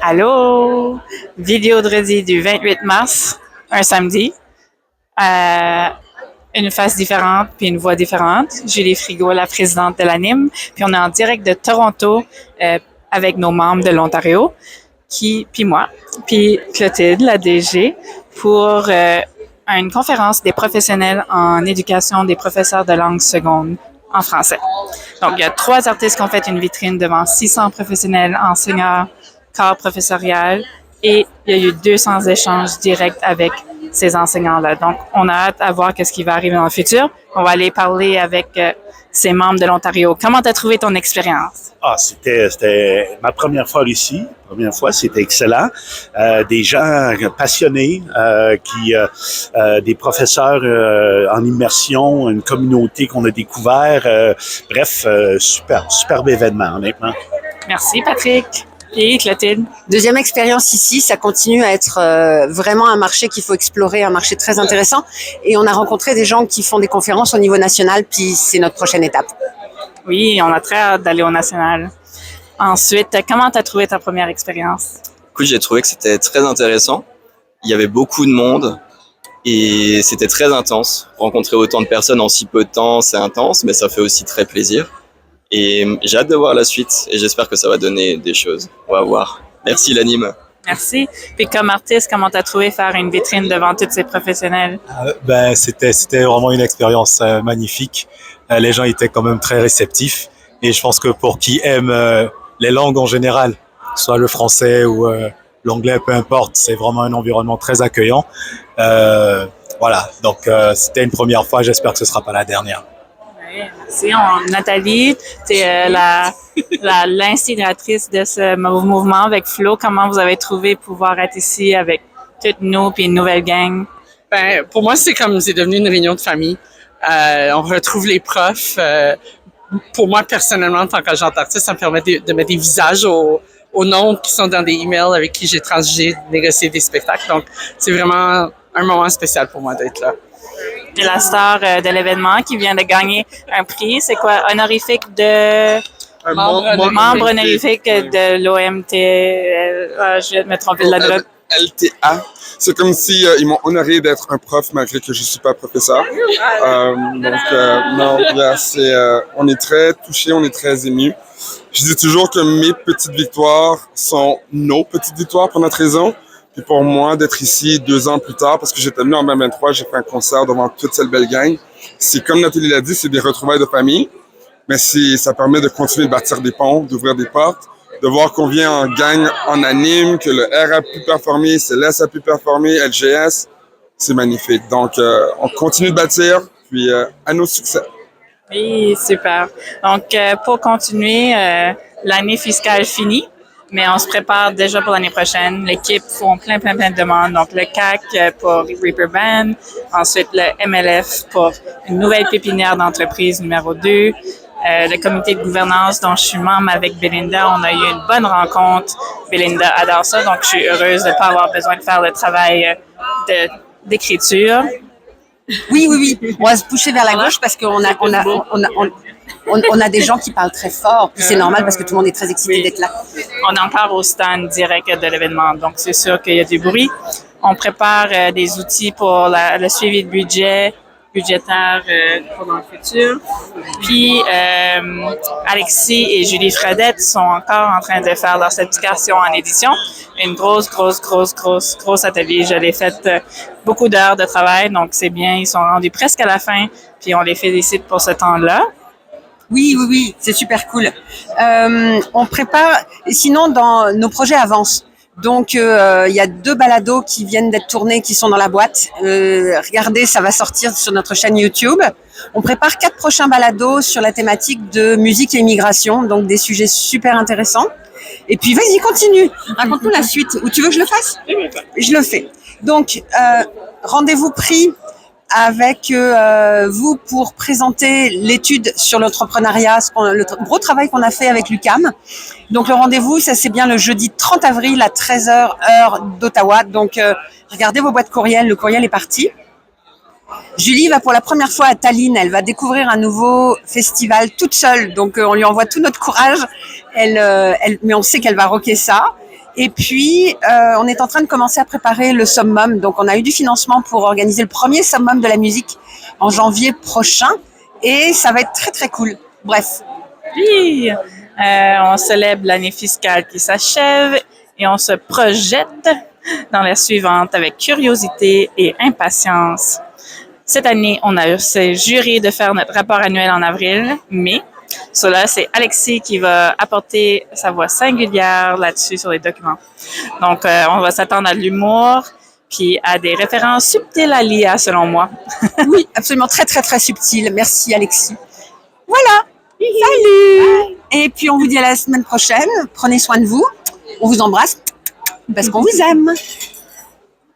Allô? Vidéo de redis du 28 mars, un samedi. Une face différente puis une voix différente. Julie Frigo, la présidente de l'ANIM. Puis on est en direct de Toronto avec nos membres de l'Ontario, puis moi, puis Clotilde, la DG, pour une conférence des professionnels en éducation des professeurs de langue seconde en français. Donc, il y a 3 artistes qui ont fait une vitrine devant 600 professionnels, enseignants, corps professorial, et il y a eu 200 échanges directs avec ces enseignants-là. Donc, on a hâte à voir ce qui va arriver dans le futur. On va aller parler avec ces membres de l'Ontario. Comment tu as trouvé ton expérience? C'était ma première fois ici. C'était excellent. Des gens passionnés, des professeurs en immersion, une communauté qu'on a découvert. Superbe événement, honnêtement. Merci, Patrick. Et Clotilde? Deuxième expérience ici, ça continue à être vraiment un marché qu'il faut explorer, un marché très intéressant. Et on a rencontré des gens qui font des conférences au niveau national, puis c'est notre prochaine étape. Oui, on a très hâte d'aller au national. Ensuite, comment tu as trouvé ta première expérience? Écoute, j'ai trouvé que c'était très intéressant. Il y avait beaucoup de monde et c'était très intense. Rencontrer autant de personnes en si peu de temps, c'est intense, mais ça fait aussi très plaisir. Et j'ai hâte de voir la suite et j'espère que ça va donner des choses. On va voir. Merci l'ANIM. Merci. Puis comme artiste, comment tu as trouvé faire une vitrine devant tous ces professionnels? C'était vraiment une expérience magnifique. Les gens étaient quand même très réceptifs. Et je pense que pour qui aime les langues en général, soit le français ou l'anglais, peu importe, c'est vraiment un environnement très accueillant. Voilà, donc c'était une première fois, j'espère que ce ne sera pas la dernière. Oui, merci. Nathalie, tu es l'instigatrice de ce mouvement avec Flo. Comment vous avez trouvé pouvoir être ici avec toutes nous puis une nouvelle gang? Pour moi, c'est devenu une réunion de famille. On retrouve les profs. Pour moi, personnellement, en tant qu'agent artiste, ça me permet de mettre des visages aux noms qui sont dans des emails avec qui j'ai négocié des spectacles. Donc, c'est vraiment un moment spécial pour moi d'être là. C'est la star de l'événement qui vient de gagner un prix. C'est quoi? Honorifique de... membre honorifique de l'OMT. Je vais me tromper de la drogue. LTA. C'est comme si ils m'ont honoré d'être un prof malgré que je suis pas professeur. On est très touchés, on est très émus. Je dis toujours que mes petites victoires sont nos petites victoires pour notre raison. Puis pour moi, d'être ici 2 ans plus tard, parce que j'étais venu en 2023, j'ai fait un concert devant toute cette belle gang. C'est comme Nathalie l'a dit, c'est des retrouvailles de famille, mais ça permet de continuer de bâtir des ponts, d'ouvrir des portes, de voir qu'on vient en gang en anime, que le R a pu performer, Céleste a pu performer, LGS, c'est magnifique. Donc, on continue de bâtir, puis à nos succès. Oui, super. Donc, pour continuer, l'année fiscale finie, mais on se prépare déjà pour l'année prochaine. L'équipe font plein de demandes. Donc, le CAC pour Reaper Band, ensuite le MLF pour une nouvelle pépinière d'entreprise numéro 2, le comité de gouvernance dont je suis membre avec Belinda. On a eu une bonne rencontre. Belinda adore ça, donc je suis heureuse de ne pas avoir besoin de faire le travail d'écriture. Oui. On va se pousser vers la gauche parce qu'on a des gens qui parlent très fort. Puis c'est normal parce que tout le monde est très excité d'être là. On en parle au stand direct de l'événement, donc c'est sûr qu'il y a du bruit. On prépare des outils pour le suivi de budgétaire pour dans le futur. Puis Alexis et Julie Fradette sont encore en train de faire leur certification en édition. Une grosse atelier. Je l'ai fait beaucoup d'heures de travail, donc c'est bien. Ils sont rendus presque à la fin, puis on les félicite pour ce temps-là. Oui, c'est super cool. On prépare, sinon dans nos projets avancent. Donc il y a 2 balados qui viennent d'être tournés, qui sont dans la boîte. Regardez, ça va sortir sur notre chaîne YouTube. On prépare 4 prochains balados sur la thématique de musique et immigration, donc des sujets super intéressants. Et puis vas-y, continue, raconte-nous la suite. Ou tu veux que je le fasse? Je le fais. Donc rendez-vous pris avec vous pour présenter l'étude sur l'entrepreneuriat, le gros travail qu'on a fait avec l'UQAM. Donc le rendez-vous, ça c'est bien le jeudi 30 avril à 13h heure d'Ottawa. Donc regardez vos boîtes courriel, le courriel est parti. Julie va pour la première fois à Tallinn, elle va découvrir un nouveau festival toute seule, donc on lui envoie tout notre courage, mais on sait qu'elle va rocker ça. Et puis, on est en train de commencer à préparer le summum, donc on a eu du financement pour organiser le premier summum de la musique en janvier prochain, et ça va être très très cool. Bref. Oui, on célèbre l'année fiscale qui s'achève et on se projette dans la suivante avec curiosité et impatience. Cette année, on a juré de faire notre rapport annuel en avril, mais cela, c'est Alexis qui va apporter sa voix singulière là-dessus sur les documents. Donc, on va s'attendre à de l'humour, puis à des références subtiles à l'IA, selon moi. Oui, absolument très très très subtil. Merci Alexis. Voilà. Salut. Et puis on vous dit à la semaine prochaine. Prenez soin de vous. On vous embrasse parce qu'on vous aime.